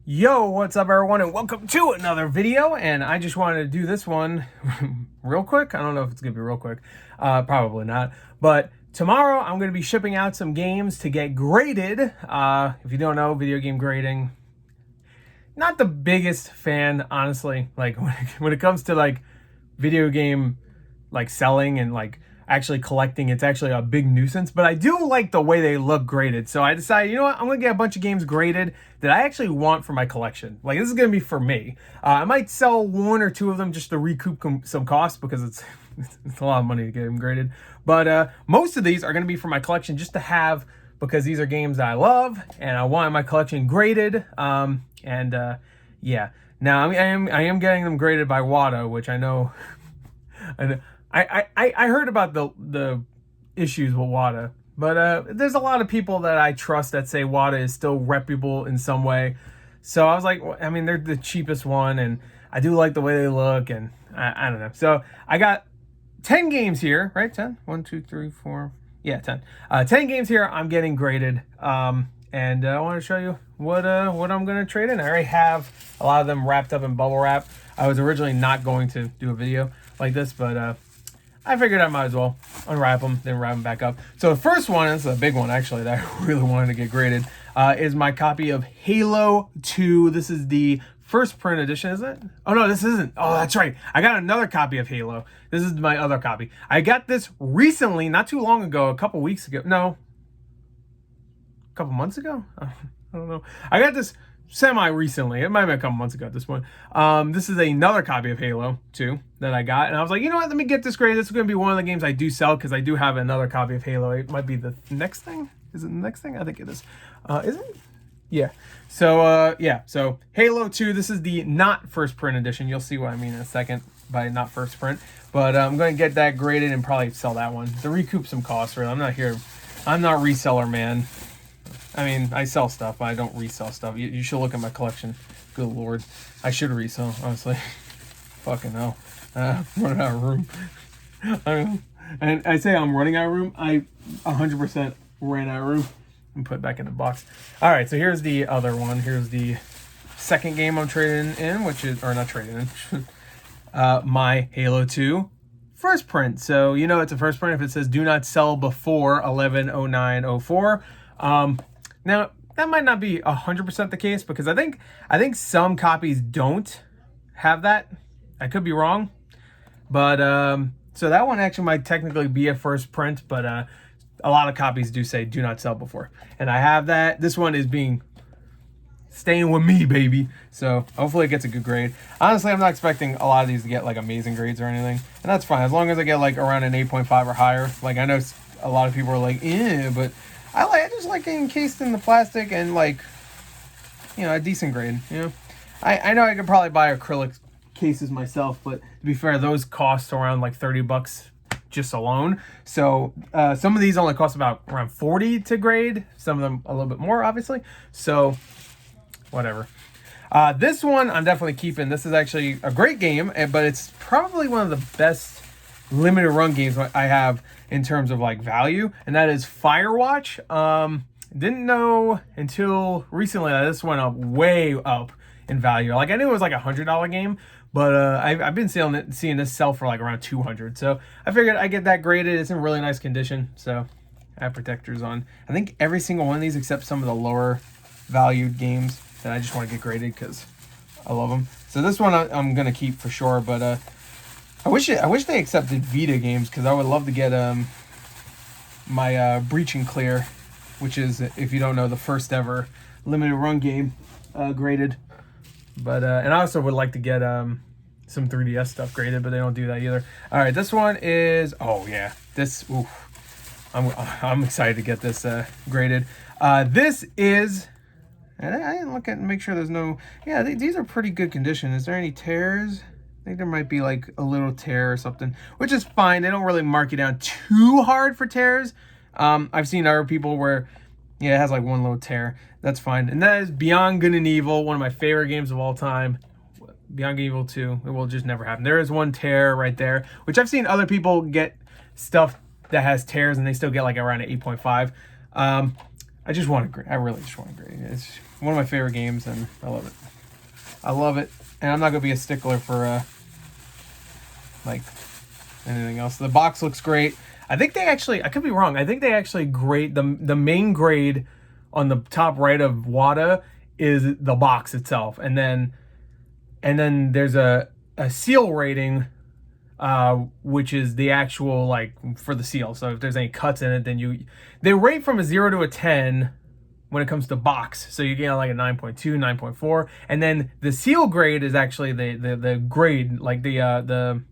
Yo, what's up everyone, and welcome to another video. And I just wanted to do this one real quick. I don't know if it's gonna be real quick, probably not, but tomorrow I'm gonna be shipping out some games to get graded. If you don't know, video game grading, not the biggest fan, honestly. Like when it comes to like video game like selling and like actually collecting, it's actually a big nuisance, but I do like the way they look graded. So I decided, you know what, I'm gonna get a bunch of games graded that I actually want for my collection. Like, this is gonna be for me. I might sell one or two of them just to recoup some costs, because it's a lot of money to get them graded, but most of these are gonna be for my collection, just to have, because these are games that I love and I want my collection graded. Yeah, now I am getting them graded by WADA, which I know I heard about the issues with WADA, but there's a lot of people that I trust that say WADA is still reputable in some way. So I was like, I mean, they're the cheapest one, and I do like the way they look, and I don't know. So I got 10 games here, right? 10? 1, 2, 3, 4. Yeah, 10. 10 games here I'm getting graded. And I want to show you what I'm going to trade in. I already have a lot of them wrapped up in bubble wrap. I was originally not going to do a video like this, but I figured I might as well unwrap them, then wrap them back up. So the first one, is a big one actually that I really wanted to get graded, is my copy of Halo 2. This is the first print edition, is it? Oh no, this isn't. Oh, that's right. I got another copy of Halo. This is my other copy. I got this recently, not too long ago, a couple weeks ago. No, a couple months ago? I don't know. I got this semi-recently. It might have been a couple months ago at this point. This is another copy of Halo 2 that I got, and I was like, you know what, let me get this graded. This is going to be one of the games I do sell, because I do have another copy of Halo. It might be the next thing. Is it the next thing? I think it is. Is it? Yeah. So, yeah. So, Halo 2, this is the not first print edition. You'll see what I mean in a second by not first print. But I'm going to get that graded and probably sell that one to recoup some costs, really. I'm not reseller, man. I mean, I sell stuff, but I don't resell stuff. You should look at my collection. Good Lord. I should resell, honestly. Fucking hell. I'm running out of room. And I say I'm running out of room. I 100% ran out of room and put it back in the box. All right, so here's the other one. Here's the second game I'm trading in, which is, or not trading in, my Halo 2 first print. So, you know, it's a first print if it says do not sell before 11/09/04. Now, that might not be 100% the case, because I think some copies don't have that. I could be wrong. But, so that one actually might technically be a first print, but a lot of copies do say do not sell before. And I have that. This one is staying with me, baby. So hopefully it gets a good grade. Honestly, I'm not expecting a lot of these to get like amazing grades or anything. And that's fine, as long as I get like around an 8.5 or higher. Like, I know a lot of people are like, but I just like getting encased in the plastic and, like, you know, a decent grade, you know. I know I could probably buy acrylic cases myself, but to be fair, those cost around like $30 just alone. So some of these only cost about around 40 to grade. Some of them a little bit more, obviously. So whatever. This one I'm definitely keeping. This is actually a great game, but it's probably one of the best limited run games I have in terms of like value, and that is Firewatch. Didn't know until recently that this went up way up in value. Like, I knew it was like $100 game, but I've been seeing this sell for like around 200. So I figured I get that graded. It's in really nice condition. So I have protectors on, I think, every single one of these except some of the lower valued games that I just want to get graded because I love them. So this one I'm gonna keep for sure, but I wish they accepted Vita games, because I would love to get my Breach and Clear, which is, if you don't know, the first ever limited run game, graded. But and I also would like to get some 3DS stuff graded, but they don't do that either. All right, this one is, oh yeah, this, ooh, I'm excited to get this graded. This is, and I didn't look at and make sure there's no, yeah, these are pretty good condition. Is there any tears? I think there might be like a little tear or something, which is fine. They don't really mark you down too hard for tears. I've seen other people where, yeah, it has like one little tear. That's fine. And that is Beyond Good and Evil, one of my favorite games of all time. Beyond Good and Evil 2. It will just never happen. There is one tear right there, which I've seen other people get stuff that has tears and they still get like around an 8.5. I just want to grade. I really just want to grade. It's one of my favorite games, and I love it. I love it, and I'm not gonna be a stickler for like anything else. The box looks great. I think they actually, I could be wrong, I think they actually grade the main grade on the top right of WADA is the box itself, and then there's a seal rating, which is the actual, like, for the seal. So if there's any cuts in it, then they rate from a 0 to a 10 when it comes to box. So you get like a 9.2, 9.4, and then the seal grade is actually the grade, like the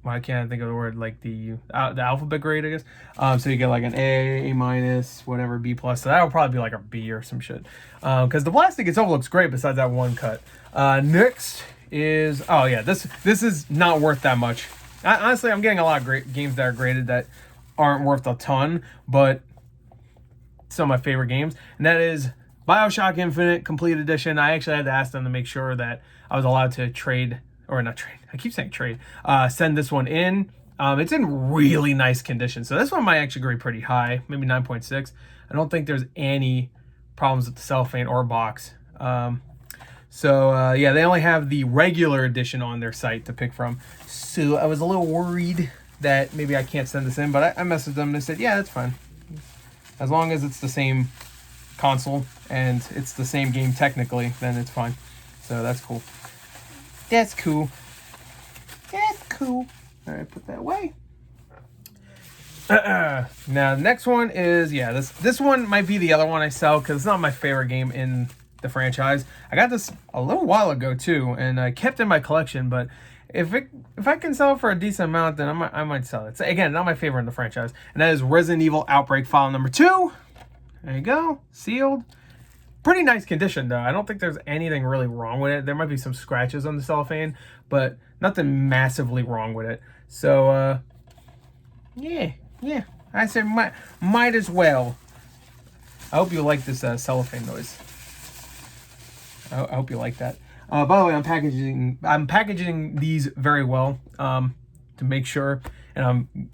I can't think of the word, like the alphabet grade, I guess. So you get like an A minus, whatever, B plus. So that would probably be like a B or some shit. Because the plastic itself looks great besides that one cut. Next is, oh yeah, this is not worth that much. Honestly, I'm getting a lot of great games that are graded that aren't worth a ton, but some of my favorite games, and that is Bioshock Infinite Complete Edition. I actually had to ask them to make sure that I was allowed to trade, or not trade, I keep saying trade, send this one in. It's in really nice condition, so this one might actually grade pretty high, maybe 9.6. I don't think there's any problems with the cellophane or box. Yeah, they only have the regular edition on their site to pick from, so I was a little worried that maybe I can't send this in, but I messaged them and they said, yeah, that's fine. As long as it's the same console and it's the same game technically, then it's fine. So that's cool. That's cool. That's cool. All right, put that away. Now, the next one is, yeah, this one might be the other one I sell because it's not my favorite game in the franchise. I got this a little while ago too, and I kept it in my collection, but if I can sell it for a decent amount, then I might sell it. So again, not my favorite in the franchise, and that is Resident Evil Outbreak File Number 2. There you go, sealed. Pretty nice condition though. I don't think there's anything really wrong with it. There might be some scratches on the cellophane, but nothing massively wrong with it. So yeah, I said might as well. I hope you like this cellophane noise. I hope you like that. By the way, I'm packaging these very well, to make sure, and I'm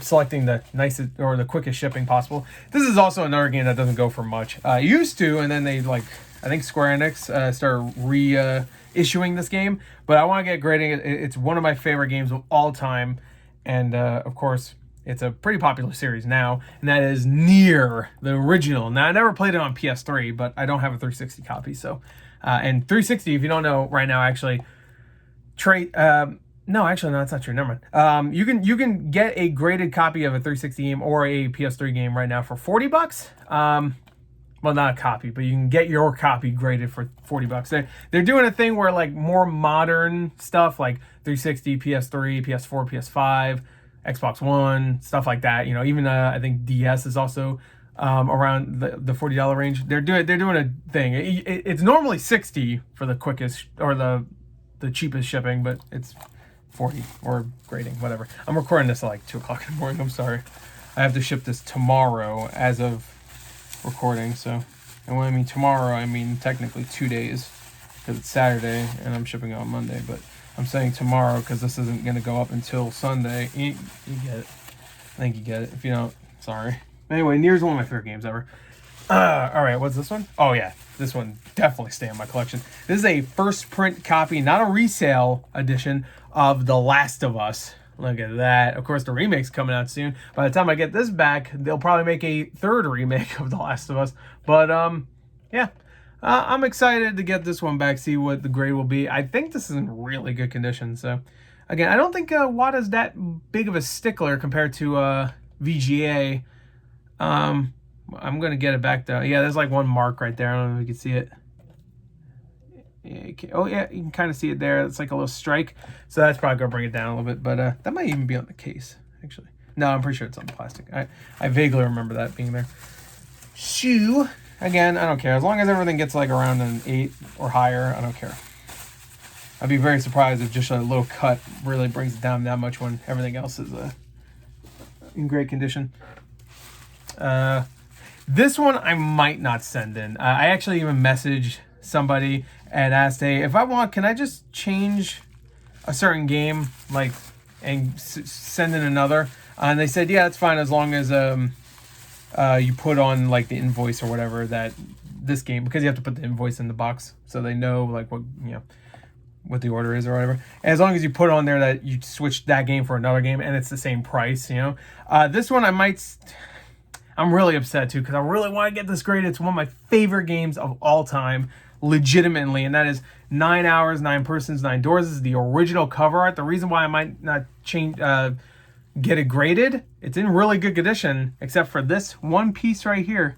selecting the nicest or the quickest shipping possible. This is also another game that doesn't go for much. Used to, and then they, like, I think Square Enix started reissuing this game, but I want to get grading. It's one of my favorite games of all time, and of course, it's a pretty popular series now, and that is Nier, the original. Now, I never played it on PS3, but I don't have a 360 copy, so... and 360, if you don't know right now, actually, no, it's not true. Never mind. You can get a graded copy of a 360 game or a PS3 game right now for $40. Well, not a copy, but you can get your copy graded for $40. They're doing a thing where, like, more modern stuff, like 360, PS3, PS4, PS5, Xbox One, stuff like that. You know, even I think DS is also around the $40 range. They're doing a thing. It's normally $60 for the quickest or the cheapest shipping, but it's $40 or grading, whatever. I'm recording this at like 2 o'clock in the morning. I'm sorry. I have to ship this tomorrow as of recording. So, and when I mean tomorrow, I mean technically 2 days because it's Saturday and I'm shipping it on Monday. But I'm saying tomorrow because this isn't going to go up until Sunday. You get it. I think you get it. If you don't, sorry. Anyway, Nier's one of my favorite games ever. All right, what's this one? Oh, yeah. This one definitely stay in my collection. This is a first print copy, not a resale edition, of The Last of Us. Look at that. Of course, the remake's coming out soon. By the time I get this back, they'll probably make a third remake of The Last of Us. But, yeah. I'm excited to get this one back, see what the grade will be. I think this is in really good condition. So, again, I don't think WADA's that big of a stickler compared to VGA. I'm going to get it back, though. Yeah, there's like one mark right there. I don't know if you can see it. Yeah, oh, yeah, you can kind of see it there. It's like a little strike. So that's probably going to bring it down a little bit. But that might even be on the case, actually. No, I'm pretty sure it's on the plastic. I vaguely remember that being there. Shoe. Again, I don't care. As long as everything gets like around an 8 or higher, I don't care. I'd be very surprised if just a little cut really brings it down that much when everything else is in great condition. This one I might not send in. I actually even messaged somebody and asked, hey, if I want, can I just change a certain game, like, and send in another? And they said, yeah, that's fine as long as you put on like the invoice or whatever that this game, because you have to put the invoice in the box so they know like what, you know, what the order is or whatever. And as long as you put on there that you switch that game for another game and it's the same price, you know. This one I'm really upset too, because I really want to get this graded. It's one of my favorite games of all time, legitimately, and that is 9 Hours, 9 Persons, 9 Doors. This is the original cover art. The reason why I might not change, get it graded, it's in really good condition, except for this one piece right here,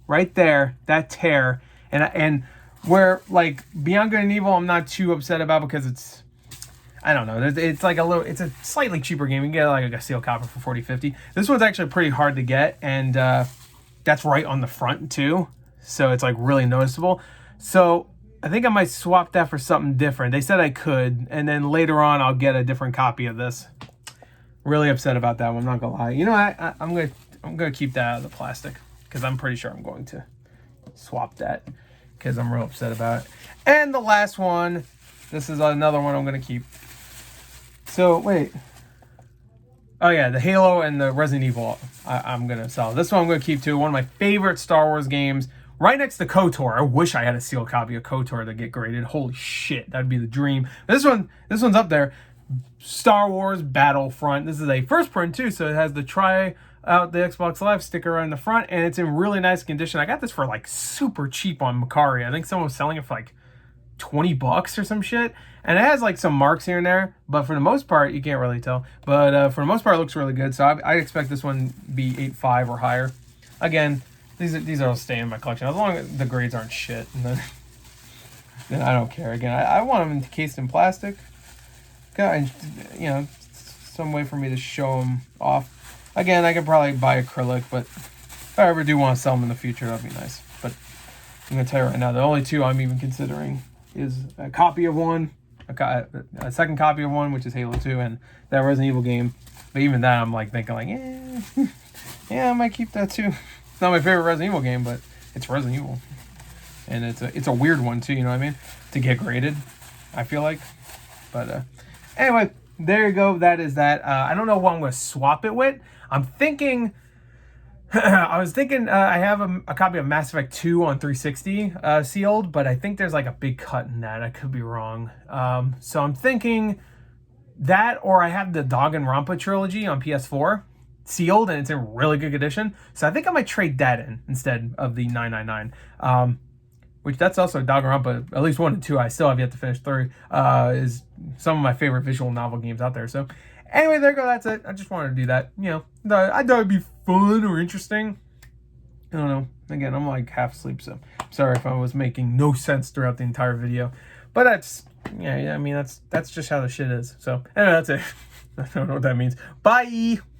right there, that tear, and where like Beyond Good and Evil, I'm not too upset about because it's, I don't know, it's like it's a slightly cheaper game. You can get like a steel copy for 40-50. This one's actually pretty hard to get, and that's right on the front too, so it's like really noticeable. So I think I might swap that for something different. They said I could, and then later on I'll get a different copy of this. Really upset about that one, I'm not gonna lie. You know, I'm gonna keep that out of the plastic, because I'm pretty sure I'm going to swap that, because I'm real upset about it. And the last one, this is another one I'm gonna keep. So wait, oh yeah, the Halo and the Resident Evil I'm gonna sell. This one I'm gonna keep too. One of my favorite Star Wars games, right next to KOTOR. I wish I had a sealed copy of KOTOR to get graded. Holy shit, that'd be the dream. This one's up there. Star Wars Battlefront. This is a first print too, so it has the try out the Xbox Live sticker on the front, and it's in really nice condition. I got this for like super cheap on Macari. I think someone was selling it for like $20 or some shit, and it has like some marks here and there, but for the most part you can't really tell, but for the most part it looks really good. So I expect this one to be 8.5 or higher. Again, these are all staying in my collection as long as the grades aren't shit, and then I don't care. Again, I want them encased in plastic. And, you know, some way for me to show them off. Again, I could probably buy acrylic, but if I ever do want to sell them in the future, that'd be nice. But I'm gonna tell you right now, the only two I'm even considering is a copy of one, a second copy of one, which is Halo 2, and that Resident Evil game. But even that, I'm like thinking like, yeah, I might keep that too. It's not my favorite Resident Evil game, but it's Resident Evil, and it's a weird one too. You know what I mean? To get graded, I feel like. But anyway, there you go. That is that. I don't know what I'm going to swap it with. I'm thinking, I was thinking I have a copy of Mass Effect 2 on 360 sealed, but I think there's like a big cut in that. I could be wrong. So I'm thinking that, or I have the Danganronpa trilogy on PS4 sealed, and it's in really good condition. So I think I might trade that in instead of the 999. Which that's also Danganronpa, at least 1 and 2. I still have yet to finish 3. Is some of my favorite visual novel games out there. So anyway, there you go. That's it. I just wanted to do that. You know, I thought it'd be fun or interesting. I don't know. Again, I'm like half asleep, so sorry if I was making no sense throughout the entire video. But that's, yeah, I mean, that's just how the shit is. So anyway, that's it. I don't know what that means. Bye.